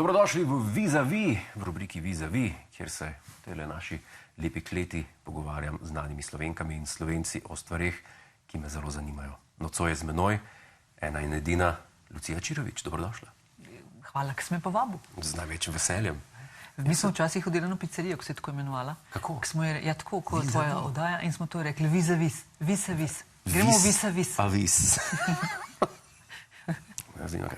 Dobrodošli v Vis-a-Vis, v rubriki Vis-a-Vis, kjer se tele naši lepi kleti pogovarjam z znanimi Slovenkami in Slovenci o stvareh, ki me zelo zanimajo. Nocoj je z menoj ena in edina Lucija Čirović. Dobrodošla. Hvala, ker si me povabil. Z največjim veseljem. Mi smo včasih hodili na pizzerijo, ko se je tako imenovala. Kako? Ja, tako, kot tvoja oddaja, in smo to rekli Vis-a-Vis, Vis-a-Vis. Gremo Vis-a-Vis. Vis. Zanima,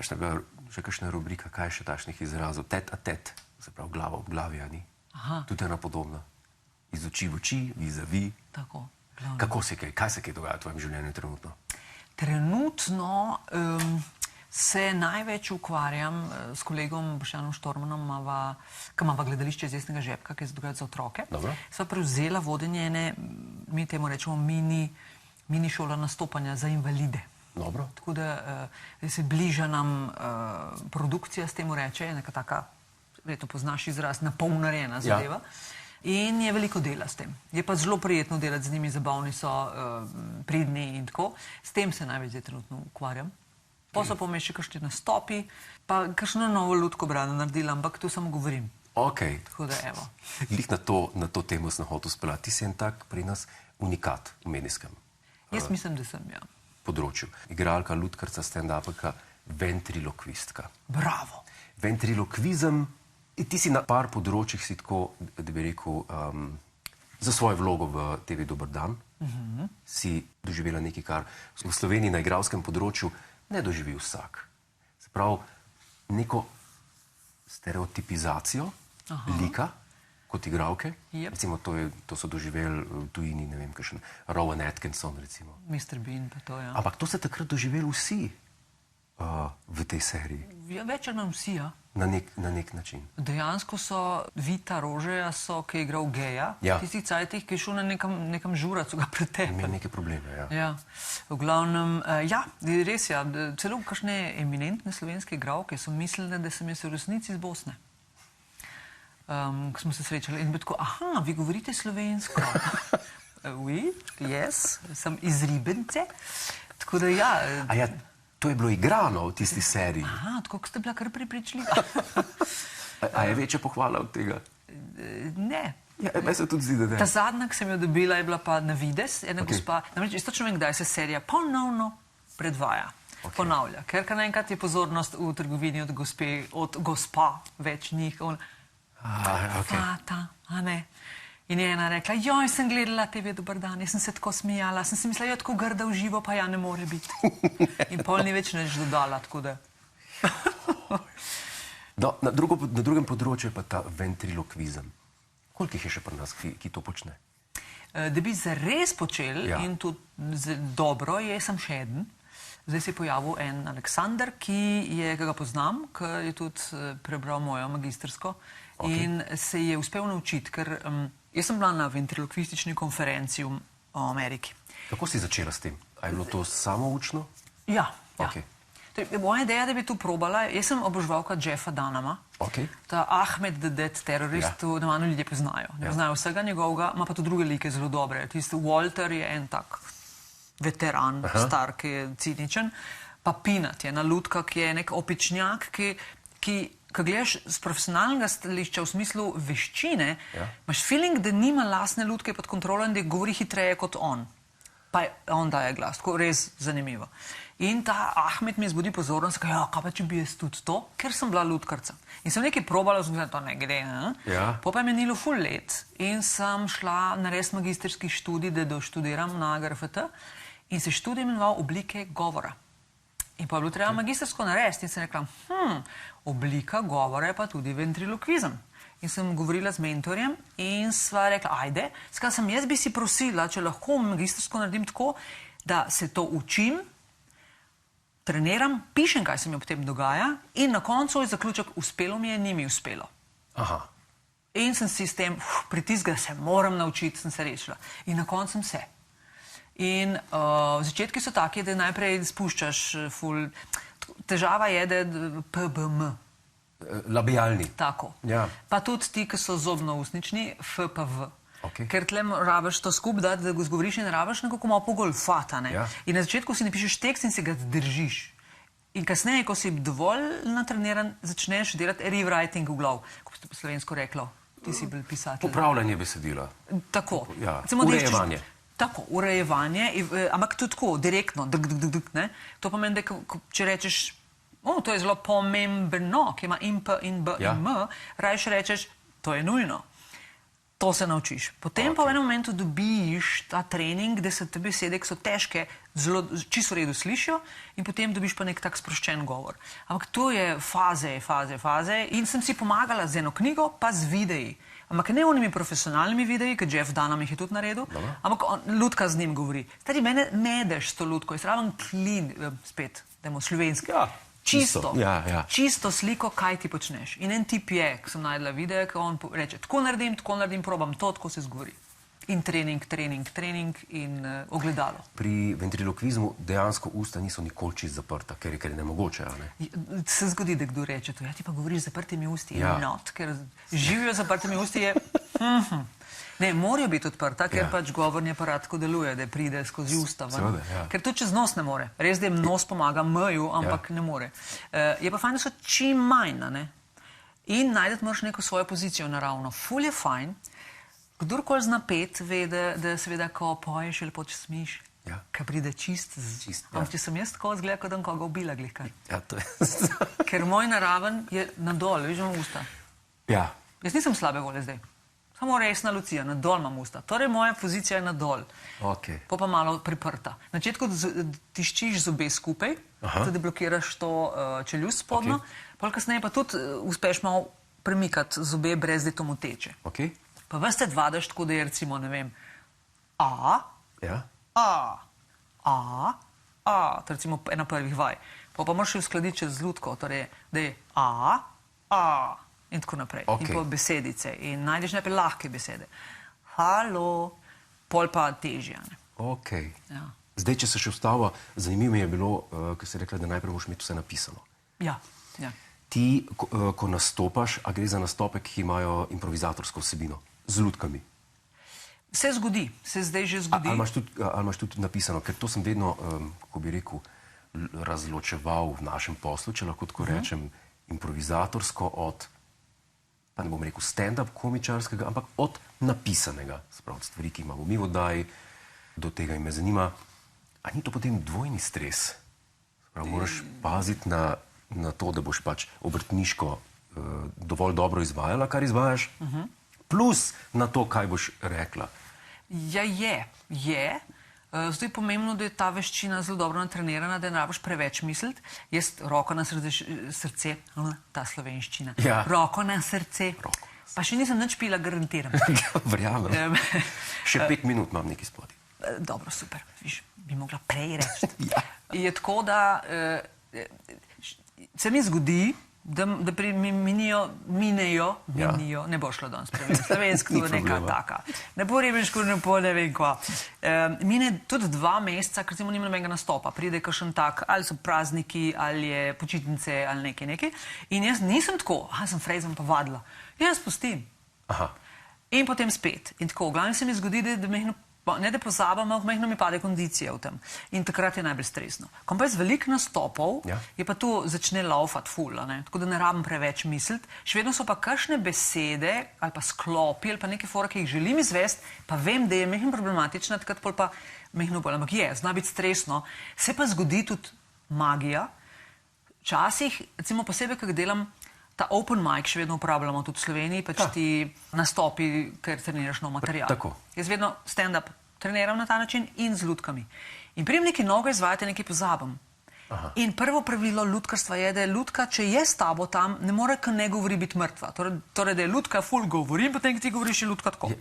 še kakšna rubrika, kaj je še takšnih izrazov? Tet a tet, se pravi glava ob glavi, a ni? Aha. Tudi ena podobna. Iz oči v oči, vis-a-vis. Tako, glavno. Kaj se kaj dogaja v tvojem življenju trenutno? Trenutno se največ ukvarjam s kolegom Boštjanom Štormanom, ki imava gledališče iz Desnega žepka, ki se dogaja za otroke. Dobro. Sva prevzela vodenje ene, mi temu rečemo mini šola nastopanja za invalide. Dobro. Tako da se bliža nam produkcija, s temu reče, neka taka, verjetno poznaš izraz, napolnarjena zadeva. In je veliko dela s tem. Je pa zelo prijetno delati z njimi, zabavni so, pridni in tako. S tem se največ zdaj trenutno ukvarjam. Pa so pa me še kakšni nastopi, pa kakšno novo lutko brana naredila, ampak tu samo govorim. Ok. Tako da evo. Glih na to temo sem hotel speljati. Ti si en tak pri nas unikat v medijskem Jaz mislim, da sem, ja. področju. Igralka, lutkarca, stand-upka, ventriloquistka. Bravo. Ventriloquizem, ti si na par področjih si tako, da bi rekel, za svojo vlogo v TV Dober dan, si doživela nekaj, kar v Sloveniji na igralskem področju ne doživi vsak. Se pravi, neko stereotipizacijo lika kot igralke. Yep. Recimo, to so doživeli v tujini, ne vem, kakšen Rowan Atkinson, recimo. Mr. Bean pa to, ja. Ampak to so takrat doživeli vsi v tej seriji. Ja, več ali manj vsi, ja. Na nek način. Dejansko so Vita Rožeja, ki je igral geja, Ja. tistih cajtih, ki je šel na nekam žurat, so ga pretepli. Imel neke probleme, ja. Ja, v glavnem, ja, res ja, celo kakšne eminentne slovenske igralke so mislile, da sem jaz v resnici iz Bosne. Ko smo se srečali in bi tako, aha, vi govorite slovensko. Oui, yes, sem iz Ribence. Tako da ja. A ja, to je bilo igrano v tisti seriji. Aha, tako ste bila kar prepričljiva. A je večja pohvala od tega? Ne. Ja, meni se tudi zdi, da ne. Ta zadnja, ki sem jo dobila, je bila pa na vides, ena gospa, namreč jaz točno vem, kdaj se serija ponovno predvaja, ponavlja, ker naenkrat je pozornost v trgovini od gospa, več njih, fata, a ne. In je ena rekla, joj, sem gledala TV Dober dan, jaz sem se tako smijala, sem si mislila, jo tako grda v živo, pa ja ne more biti. In pol ni več nič dodala, tako da. No, na drugem področju je pa ta ventriloquizem. Koliko jih je še pri nas, ki to počne? Da bi zares počel in tudi dobro, je sem še eden. Zdaj se je pojavil en Aleksander, ki ga poznam, ki je tudi prebral mojo magistrsko in se je uspel naučiti, ker jaz sem bila na ventriloquistični konferenci v Ameriki. Kako si začela s tem? A je bilo to samoučno? Ja. Okay. Moja ideja, da bi to probala, jaz sem oboževalka Jeffa Dunhama. Ta Ahmed the Dead Terrorist, to navadno ljudje poznajo. Ne poznajo vsega njegovega, ima pa tudi druge like zelo dobre. Tisti Walter je en tak veteran, star, ki je ciničen. Pa Peanut je ena lutka, ki je nek opičnjak, ki gledaš z profesionalnega stališča v smislu veščine, imaš feeling, da nima lastne lutke pod kontrolo in da govori hitreje kot on. Pa on daje glas, tako res zanimivo. In ta Ahmed mi zbudi pozornost, kaj pa če bi jaz tudi to, ker sem bila lutkarca. In sem nekaj probala, sem mislila, to ne gre. Pa je minilo ful let in sem šla narediti magistrski študij, da doštudiram na GRFT in se študij imenoval oblike govora. In pa je bilo treba magistrsko narediti in sem rekla, oblika govora je pa tudi ventriloquizem. In sem govorila z mentorjem in sva rekla, ajde, jaz bi si prosila, če lahko magistrsko naredim tako, da se to učim, treniram, pišem, kaj se mi ob tem dogaja in na koncu je zaključek, uspelo mi je, ni mi uspelo. Aha. In sem si s tem pritiskala, se moram naučiti, sem se rešila. In na koncu sem se. In začetki so taki, da najprej spuščaš ful. Težava je, da PBM. Labialni. Tako. Ja. Pa tudi ti, ki so zobno-usnični, F pa V. Ker tle rabiš to skupaj dati, da ga zgovoriš in rabiš nekako malo pogolfata. Ja. In na začetku si napišeš tekst in si ga držiš. In kasneje, ko si dovolj natreniran, začneš delati rewriting v glav, kot bi se slovensko reklo. Ti si bil pisatelj. Popravljanje besedila. Tako. Ja, urejevanje. Tako, urejevanje, ampak tudi tako, direktno, ne? To pomeni, da če rečeš, to je zelo pomembno, ki ima in P in B in M, rajš rečeš, to je nujno. To se naučiš. Potem pa v enem momentu dobiš ta trening, da se te besede, ki so težke, zelo čisto v redu slišijo in potem dobiš pa nek tak sproščen govor. Ampak to je faze in sem si pomagala z eno knjigo, pa z videi. Ampak ne onimi profesionalnimi videi, ker Jeff Dunham jih je tudi naredil, ampak Lutka z njim govori. Stari, mene medeš s to Lutko, jaz rabim clean, spet, dajmo slovenski. Čisto sliko, kaj ti počneš. In en tip je, ko sem najdela video, ko on reče, tako naredim, probam to, tako se zgovori. In trening in ogledalo. Pri ventriloquizmu dejansko usta niso nikoli čist zaprta, ker je nemogoče, ali ne? Se zgodi, da kdo reče to, ja ti pa govoriš z zaprtimi usti, ker živijo z zaprtimi usti je... Ne, morajo biti odprta, ker pač govorni aparat tako deluje, da pride skozi usta ven. Ker tudi čez nos ne more. Res, da jim nos pomaga meju, ampak ne more. Je pa fajn, da so čim manj, ne? In najdeti moraš neko svojo pozicijo naravno. Ful je fajn, kdorkoli zna pet, ve, da seveda, ko poješ ali poč smiš, ka pride čist. Če sem jaz tako izgleda, kot da koga ubila glihkar. Ker moj naraven je nadol, viš, imam usta. Jaz nisem slabe volje zdaj. Samo resna Lucija, nadol imam usta. Torej, moja pozicija je nadol. Po pa malo priprta. Na začetku tiščiš zobe skupaj, tudi blokiraš to čeljust spodno, pol kasneje pa tudi uspeš malo premikati zobe, brez da to moteče. Pa ves te dvadaš tako, da je recimo, ne vem, A, to je recimo ena prvih vaj. Pa moraš jo uskladiti čez lutko, torej, da je A, in tako naprej. In pa besedice. In najdeš najprej lahke besede. Halo, pol pa težje. Zdaj, če se še vstava, zanimivo mi je bilo, ker si rekla, da najprej moraš imeti vse napisano. Ti, ko nastopaš, a gre za nastope, ki imajo improvizatorsko vsebino? Z lutkami? Se zgodi. Se zdaj že zgodi. Ali imaš tudi napisano? Ker to sem vedno, kako bi rekel, razločeval v našem poslu, če lahko tako rečem, improvizatorsko od, pa ne bom rekel stand-up komičarskega, ampak od napisanega. Spravo, stvari, ki imamo mi v oddaji, do tega in me zanima, a ni to potem dvojni stres? Spravo, moraš paziti na to, da boš pač obrtniško dovolj dobro izvajala, kar izvajaš, plus na to, kaj boš rekla. Ja, je. Zdaj je pomembno, da je ta veščina zelo dobro natrenirana, da ne rabiš preveč misliti. Jaz roko na srce, ta slovenščina, roko na srce, pa še nisem nič pila, garantiram. Verjamem. Še 5 minut imam nekaj spodaj. Dobro, super. Viš, bi mogla prej reči. Je tako, da se mi zgodi, da minejo, ne bo šlo danes prevedeti, slovensko, to je neka taka. Ne bo rebenško, ne bo ne vem kva. Mine tudi 2 meseca, ker nima nobenega nastopa, pride kakšen tak, ali so prazniki, ali je počitnice, ali nekaj. In jaz nisem tako, sem frejzem pa vadila. Jaz pustim. In potem spet. In tako, v glavnem se mi zgodi, da mehno, ne da pozabam, ampak mehno mi pade kondicija v tem. In takrat je najbolj stresno. Ko pa je z veliko nastopov, je pa to začne laufati ful, tako da ne rabim preveč misliti. Še vedno so pa kakšne besede, ali pa sklopi, ali pa neke fore, ki jih želim izvesti, pa vem, da je mehno problematična, takrat pol pa mehno bolj. Ampak zna biti stresno. Se pa zgodi tudi magija. Včasih, recimo posebej, ko delam ta open mic, še vedno uporabljamo tudi v Sloveniji, pač ti nastopi, ker treniraš nov material. Jaz vedno stand-up treniram na ta način in z lutkami. In prijem nekaj nogo izvajati, nekaj pozabim. In prvo pravilo lutkarstva je, da je lutka, če je s tabo tam, ne more, ker ne govori biti mrtva. Torej, da je lutka ful govori in potem, ki ti govoriš, je lutka tako.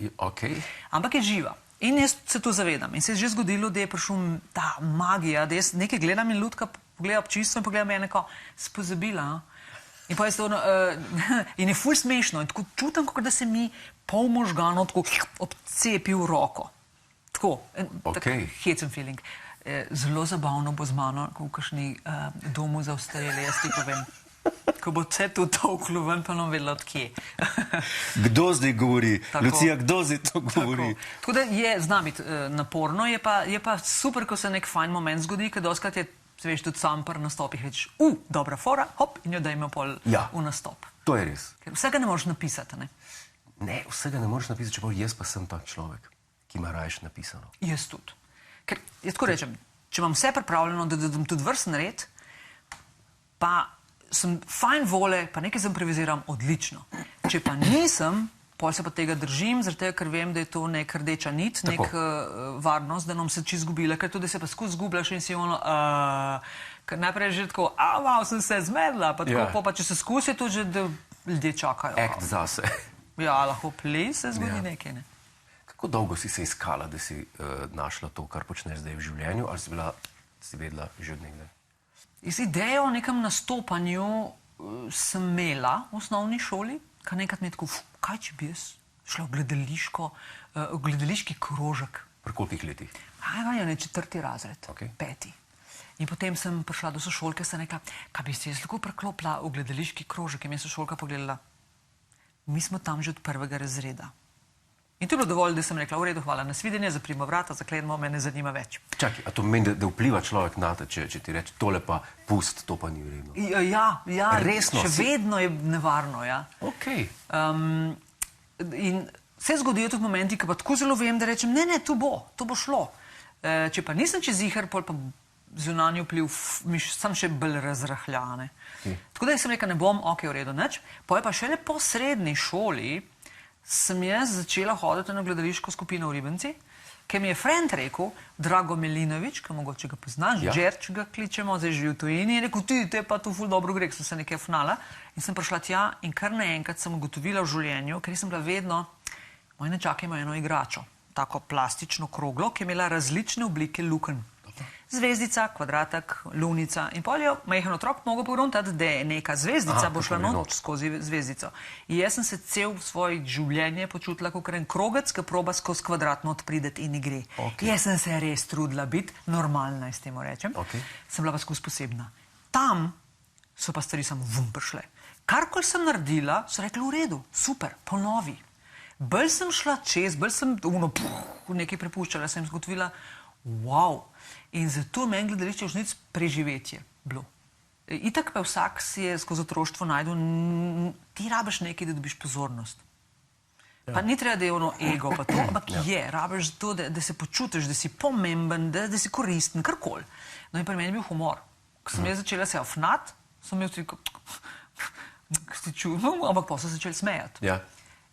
Ampak je živa. In jaz se to zavedam. In se je že zgodilo, da je prišel ta magija, da jaz nekaj gledam in lutka pogleda občistvo in pogleda me neko spozabila. In pa je to, in je ful smešno in tako čutim, kot da se mi pol možganov tako obcepi v roko. Tako, hecen feeling. Zelo zabavno bo z mano, ko v kakšni domu za ostarele, jaz ti povem. Ko bo vse to tolklo ven, pa nam vedela od kje. Kdo zdaj govori? Lucija, kdo zdaj to govori? Tako da je, zna biti naporno, je pa super, ko se nek fajn moment zgodi, ker doskrat je Se veš, tudi sam pri nastopih rečeš, dobra fora, hop, in jo dajmo pol v nastop. To je res. Ker vsega ne moreš napisati, ne? Ne, vsega ne moreš napisati, čeprav jaz pa sem tak človek, ki ima rajš napisano. Jaz tudi. Ker, jaz tako rečem, če imam vse pripravljeno, da dam tudi vrsten red, pa sem fajn vole, pa nekaj improviziram odlično. Če pa nisem, pol se pa tega držim, zaradi tega, ker vem, da je to nek rdeča nit, nek varnost, da nam se čisto zgubila, ker tudi se pa skozi zgubljaš in si ono, ker najprej je že tako, malo sem se zmedla, pa tako, pa če se skusi, to že, da ljudje čakajo. Act zase. Ja, lahko ples, se zgodi nekaj, ne. Kako dolgo si se iskala, da si našla to, kar počneš zdaj v življenju, ali si vedela že od nekdaj? Z idejo o nekem nastopanju sem imela v osnovni šoli, kar nekrat mi je tako, kaj če bi jaz šla v gledališki krožek. Pri kolikih letih? Ne, 4. razred, 5. In potem sem prišla do sošolke, sem rekla, kaj bi se jaz lahko preklopila v gledališki krožek. In mi je sošolka pogledala, mi smo tam že od 1. razreda. In to je bilo dovolj, da sem rekla, v redu, hvala, nasvidenje, zaprimo vrata, zaklenemo, me ne zanima več. Čakaj, a to pomeni, da vpliva človek na te, če ti reče, tole pa pust, to pa ni vredno? Ja, resno, še vedno je nevarno, ja. Ok. In se zgodijo tudi momenti, ko pa tako zelo vem, da rečem, ne, to bo šlo. Če pa nisem čez ziher, pol pa zunanji vpliv mi sam še bolj razrahljane. Tako da sem rekla, ne bom, ok, v redu, nič. Pa je pa šele po srednji šoli sem jaz začela hoditi na gledališko skupino v Ribenci, ker mi je friend rekel, Drago Milinović, ki mogoče ga poznaš, Đerč ga kličemo, zdaj živi v tujini, in rekel, te pa tu ful dobro gre, sem se nekaj vnala in sem prišla tja in kar naenkrat sem ugotovila v življenju, ker sem bila vedno, moji nečaki imajo eno igračo, tako plastično kroglo, ki je imela različne oblike lukenj. Zvezdica, kvadratek, lunica in pol je majhen otrok mogel pogruntati, da je neka zvezdica bo šla not skozi zvezdico. In jaz sem se cel svoje življenje počutila kot en krogec, ki proba skozi kvadratno odprideti in ne gre. Jaz sem se res trudila biti normalna, s tem rečem. Sem bila pa skozi posebna. Tam so pa stvari samo prišle. Karkoli sem naredila, so rekli v redu, super, ponovi. Bolj sem šla čez, bolj sem nekaj prepuščala, sem zgotovila, wow. In zato meni gledališče Žnic preživetje bilo. Itak pa vsak si je skozi otroštvo najdel, ti rabiš nekaj, da dobiš pozornost. Pa ni treba, da je ono ego pa to, ampak rabiš to, da se počutiš, da si pomemben, da si koristen, karkoli. No in pri meni je bil humor. Ko sem jaz začela se afnat, sem imel tudi si čudno, ampak pa so se začeli smejati.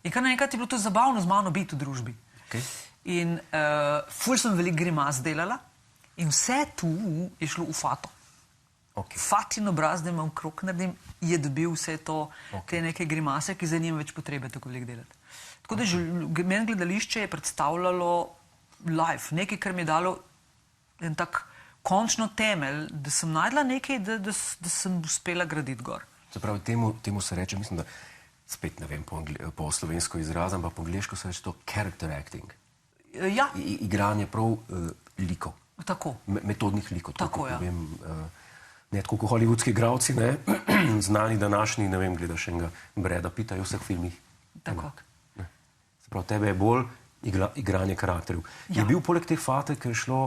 In kar naenkrat je bilo to zabavno z mano biti v družbi. In ful sem veliko grimas delala, in vse tu je šlo v Fato. Fatin obraz, da imam krok naredim, je dobil vse to, te neke grimase, ki za njim več potrebe tako veliko delati. Tako da meni gledališče je predstavljalo life, nekaj, kar mi je dalo en tak končno temelj, da sem najdla nekaj, da sem uspela graditi gor. Se pravi, temu se reče, mislim, da spet ne vem po slovensko izrazam, pa po angleško se reče to character acting. Ja. Igranje prav likov. Tako. Metodnih likov. Tako, ja. Ne tako kot hollywoodski igralci, ne, znani današnji, ne vem, gledaš enega Brada Pitta v vseh filmih. Tako. Se pravi, tebe je bolj igranje karakterjev. Je bil poleg te Fate, ki je šlo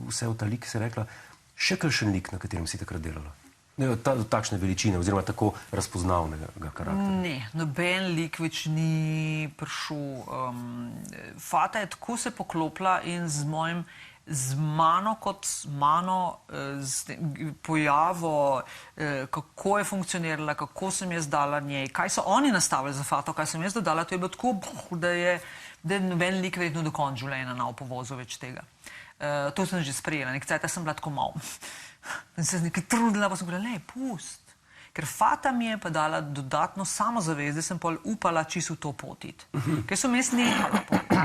vse v ta lik, se rekla, še kakšen lik, na katerem si takrat delala? Takšne veličine, oziroma tako razpoznavnega karakterja. Ne, noben lik več ni prišel. Fata je tako se poklopila in z mano kot mano, z pojavo, kako je funkcionirala, kako sem jaz dala njej, kaj so oni nastavili za Fato, kaj sem jaz dodala, to je bilo tako, da je noben lik vedno do konca življenja na opovozu več tega. To sem že sprejela, nekaj cajta sem bila tako malo. In se nekaj trudila, pa sem govorila, ne, pust. Ker Fata mi je pa dala dodatno samozavest, da sem pol upala čisto v to potiti. Ker so mes nehala pot.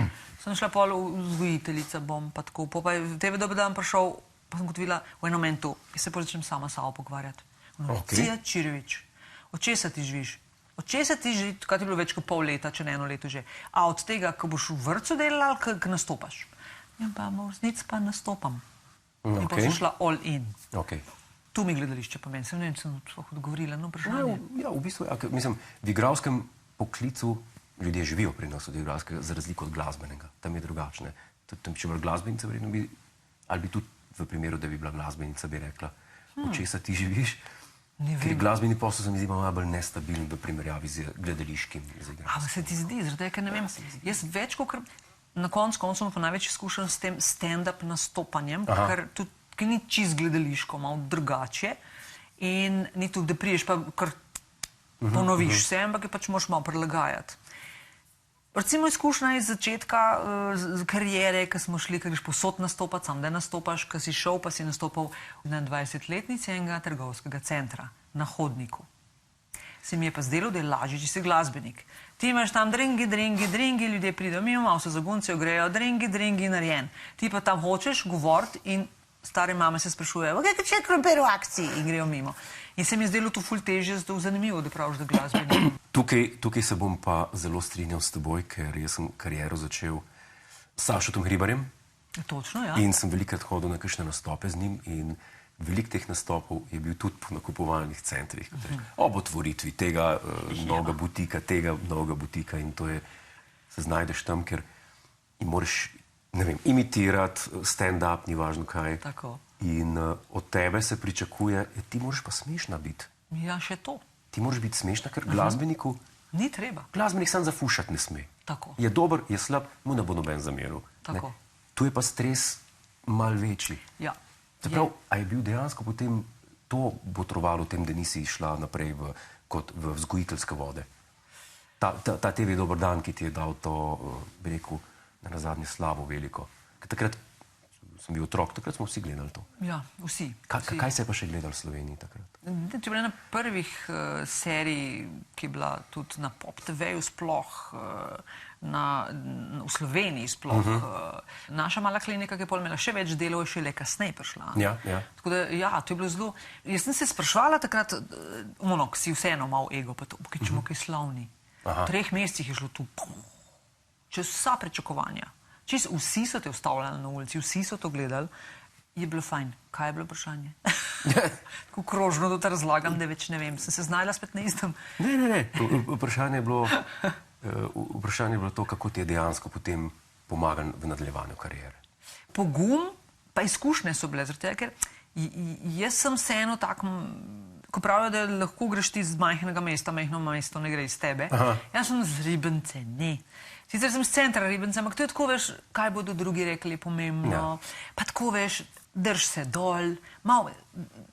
Sem šla pol vzgojiteljica bom, pa tako. Pa je TV dober dan prišel, pa sem gotovila v enem momentu, ki se pol začnem sama sabo pogovarjati. Cija Čirović, od česa ti živiš? Od česa ti živiš, kaj ti je bilo več kot pol leta, če ne 1 leto že? A od tega, ko boš v vrtcu delala ali ko nastopaš? In pa v resnici pa nastopam. In pa sem šla all in. Tu mi gledališče pomeni. Sem ne vem, sem odgovorila na vprašanje. Ja, v bistvu, mislim, v igralskem poklicu ljudje živijo pri nas od igralskega, za razliko od glasbenega. Tam je drugačne. Tam, če bila glasbenica, verjetno bi, ali bi tudi v primeru, da bi bila glasbenica, bi rekla, od česa ti živiš. Ker glasbeni posel se mi zdi malo bolj nestabilen v primerjavi z gledališkim igralcem. Ampak se ti zdi, zaradi tega, ker ne vem, jaz več kot na koncu imam pa največ izkušenj s tem stand-up nastopanjem, ker ni čist gledališko, malo drugače in ni tu, da priješ pa kar ponoviš se, ampak je pač moraš malo prilagajati. Recimo izkušnja iz začetka karijere, ko smo šli, ko greš posod nastopati, sam da nastopaš, ko si šel, pa si nastopal na 20-letnici enega trgovskega centra na hodniku. Se mi je pa zdelo, da je lažje, če si glasbenik. Ti imaš tam dringi, ljudje pridejo mimo, malo se zaguncijo, grejo, dringi, narejen. Ti pa tam hočeš govoriti in stare mame se sprašujejo, kaj če je krompir v akciji in grejo mimo. In se mi je zdelo to ful težje, zato zanimivo, da praviš, da glasbenik. Tukaj se bom pa zelo strinjal s teboj, ker jaz sem kariero začel s Sašotom Hribarjem. Točno, ja. In sem velikrat hodil na kakšne nastope z njim in velik teh nastopov je bil tudi po nakupovalnih centrih. Ob otvoritvi tega novega butika in to je, se znajdeš tam, ker moraš, ne vem, imitirati stand-up, ni važno kaj. Tako. In od tebe se pričakuje, ti moraš pa smešna biti. Ja, še to. Ti moraš biti smešna, ker glasbeniku... Ni treba. Glasbenik sam zafušati ne sme. Tako. Je dober, je slab, mu ne bo noben zameril. Tako. Tu je pa stres mal večji. Ja. Zaprav, a je bil dejansko potem to botrovalo tem, da nisi šla naprej kot v vzgojiteljske vode? Ta TV Dober dan, ki ti je dal to, bi rekel, na nazadnje slavo veliko. Takrat sem bil otrok, takrat smo vsi gledali to. Ja, vsi. Kaj se je pa še gledali v Sloveniji takrat? Če bila ena prvih serij, ki je bila tudi na Pop TV-ju sploh, v Sloveniji sploh. Naša mala klinika, ki je pol imela še več delov, je šele kasneje prišla. Ja. Tako da, ja, to je bilo zelo... Jaz sem se sprašvala takrat, si vseeno malo ego, pa to, kaj čemo kaj slavni. V 3 mesecih je šlo tu, čez vsa pričakovanja. Čez vsi so te ustavljali na ulici, vsi so to gledali. Je bilo fajn. Kaj je bilo vprašanje? Tako krožno, da te razlagam, da več ne vem. Sem se znajla spet na istem. Ne. Vprašanje je bilo to, kako ti je dejansko potem pomagal v nadaljevanju kariere. Pogum pa izkušnje so bile, zaradi tega, ker jaz sem vseeno tak, ko pravijo, da lahko greš ti z majhnega mesta, majhno mesto ne gre iz tebe. Jaz sem z Ribence, ne. Sicer sem z centra Ribence, ampak to je tako, veš, kaj bodo drugi rekli, pomembno. Pa tako, veš, drž se dol, malo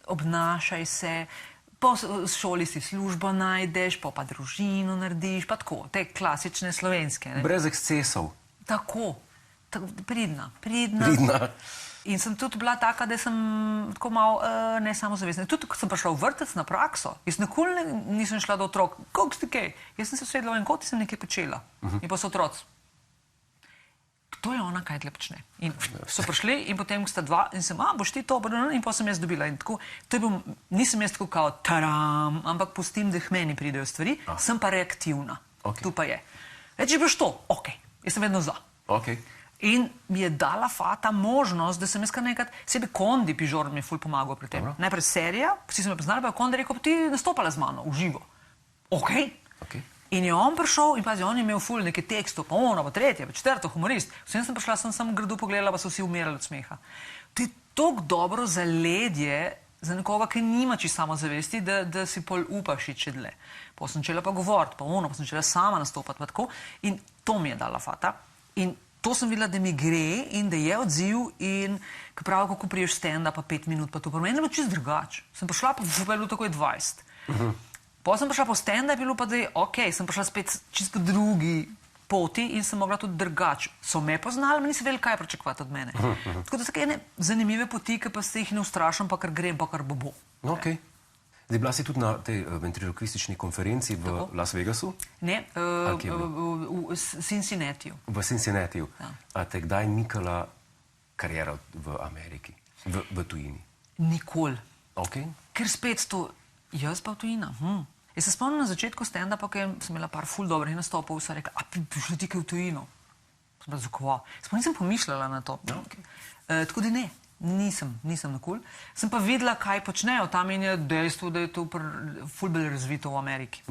obnašaj se, po šoli si službo najdeš, pa družino narediš, pa tako, te klasične slovenske. Brez ekscesov. Tako, pridna. In sem tudi bila taka, da sem tako malo ne samozavestna. Tudi, ko sem prišla v vrtec na prakso, jaz nikoli nisem šla do otrok. Kako ste kaj? Jaz sem se usedla v en kot in sem nekaj počela. In pa so otroci. To je ona, kaj tle počne. In so prišli in potem sta dva in sem, boš ti to, in pa sem jaz dobila. In tako, to je bil, nisem jaz tako kao taram, ampak pustim, da k meni pridejo stvari, sem pa reaktivna. Tu pa je. Če boš to, jaz sem vedno za. In mi je dala fata možnost, da sem jaz kar nekrat, sebi Kondi Pižor mi je ful pomagal pri tem. Najprej serija, vsi so me poznali, pa je Kondi rekel, ti nastopala z mano, v živo. In je on prišel in pazi, on je imel ful nekaj tekstov, pa ono, pa tretje, pa četvrto, humorist. Vsem sem prišla, sem grdo pogledala, pa so vsi umirali od smeha. To je toliko dobro zaledje za nekoga, ki nima čisto samozavesti, da si pol upaš iti še dlje. Pa sem začela pa govoriti, pa ono, pa sem začela sama nastopati, pa tako. In to mi je dala fata. In to sem videla, da mi gre in da je odziv in ko pravi, kako priješ stand-up, pa 5 minut, pa to. Pa meni je bilo čisto drugače. Sem prišla, pa je bilo takoj 20. Potem sem prišla po stand-up, je bilo pa, da je sem prišla spet čisto po drugi poti in sem mogla tudi drugače. So me poznali, niso vedeli, kaj pričakovati od mene. Tako da so ene zanimive poti, ki pa se jih ne ustrašam, pa kar grem, pa kar bo. Zdaj, bila si tudi na tej ventriloquistični konferenci v Las Vegasu? Ne, v Cincinnatiju. V Cincinnatiju. A te kdaj mikala karijera v Ameriki, v tujini? Nikoli. Ker spet to, jaz pa v tujina. Jaz se spomnim na začetku stand-upa, ker sem imela par ful dobrih nastopov, so rekla, bi šla ti kaj v tujino? Sem bila zakova. Sploh nisem pomišljala na to. Tako da ne. Nisem nikoli. Sem pa videla, kaj počnejo tam in je dejstvo, da je to ful bolj razvito v Ameriki.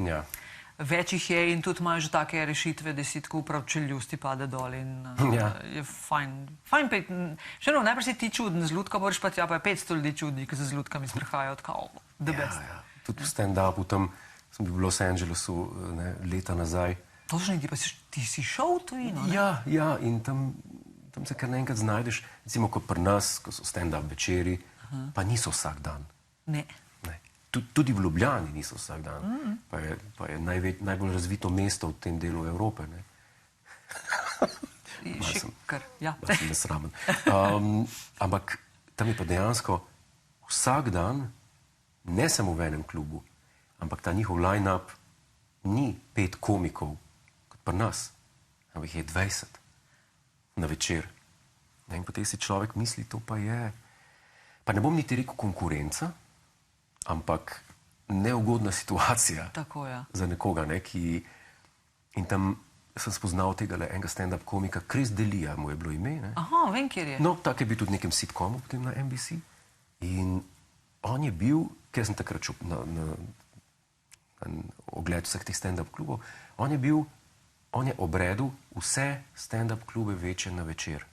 več jih je in tudi imajo že take rešitve, da si tako upravčeljusti pade dol in je fajn. Fajn pet. Še eno, najprej si ti čuden z ljudka, boš pa tja pa je 500 ljudi čudni, ki se z ljudkami sprehajajo tako, the best. Tudi v stand-upu, tam sem bil v Los Angelesu leta nazaj. Točno, ti si šel v tujino, ne? Ja, in tam se kar naenkrat znajdeš, recimo kot pri nas, ko so stand-up večeri, pa niso vsak dan. Ne. Tudi v Ljubljani niso vsak dan. Pa je najbolj razvito mesto v tem delu Evrope. Šikar, ja. Malo sem nesramen. Ampak tam je pa dejansko vsak dan, ne samo v enem klubu, ampak ta njihov line-up ni 5 komikov, kot pri nas, ampak je 20 na večer. In potem si človek misli, to pa je, pa ne bom niti rekel konkurenca, ampak neugodna situacija za nekoga, ki... In tam sem spoznal tega enega stand-up komika, Chris D'Elia mu je bilo ime. Aha, vem, kjer je. No, tak je bil tudi v nekem sitcomu potem na NBC. In on je bil, ker sem takrat šel na ogled vseh teh stand-up klubov, on je obredil vse stand-up klube večje na večer.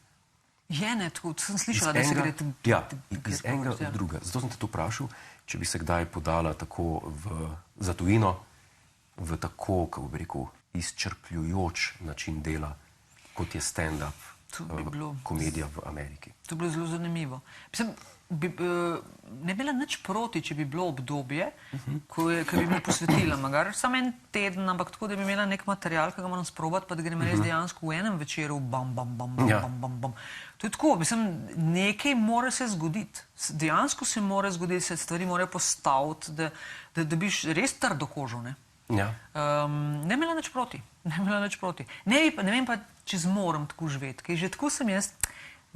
Je, ne, tudi sem slišala, da se gre... Ja, iz enega v druga. Zato sem te to vprašal, če bi se kdaj podala tako za tujino, v tako, kako bi rekel, izčrpljujoč način dela, kot je stand-up komedija v Ameriki. To bi bilo zelo zanimivo. Mislim, ne bi bila nič proti, če bi bilo obdobje, ko bi mi posvetila, magar samo en teden, ampak tako, da bi imela nek material, ki ga moram sprobati, pa da grem res dejansko v enem večeru bam. To je tako, mislim, nekaj mora se zgoditi. Dejansko se mora zgoditi, se stvari morajo postaviti, da biš res trdo kožo, ne? Ne bi bila nič proti. Ne vem pa, če zmorem tako živeti, ker že tako sem jaz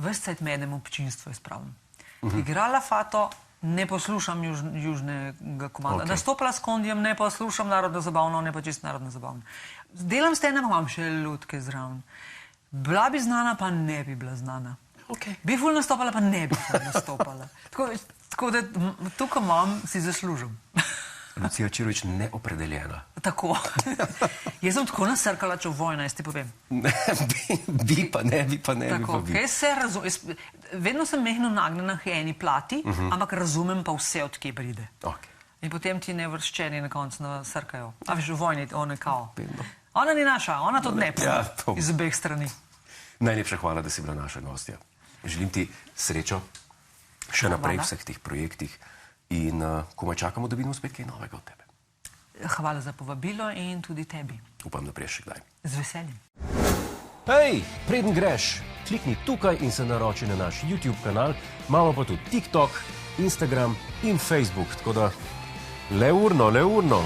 ves cajt medem občinstvo izpravim. Igrala Fato, ne poslušam južnega komanda. Nastopila s Kondijem, ne poslušam narodno zabavno, ne pa čisto narodno zabavno. Delam stand-up, imam še ljudke zraven. Bila bi znana, pa ne bi bila znana. Bi ful nastopala, pa ne bi ful nastopala. Tako da tukaj imam, si zaslužim. Lucija Čirović neopredeljena. Tako. Jaz sem tako nasrkala, če vojna, jaz ti povem. Bi pa ne bi. Tako, kaj se razumem. Vedno sem mehno nagnjena k eni plati, ampak razumem pa vse, od kje pride. In potem ti nevrščeni na koncu nasrkajo. A veš, v vojni, ona kao. Ona ni naša, ona tudi ne pa. Iz obeh strani. Najlepša hvala, da si bila naša gostja. Želim ti srečo še naprej v vseh teh projektih. In komaj čakamo, da vidimo spet kaj novega od tebe. Hvala za povabilo in tudi tebi. Upam, da priješ še kdaj. Z veseljem. Hej, preden greš, klikni tukaj in se naroči na naš YouTube kanal. Imamo pa tudi TikTok, Instagram in Facebook, tako da le urno.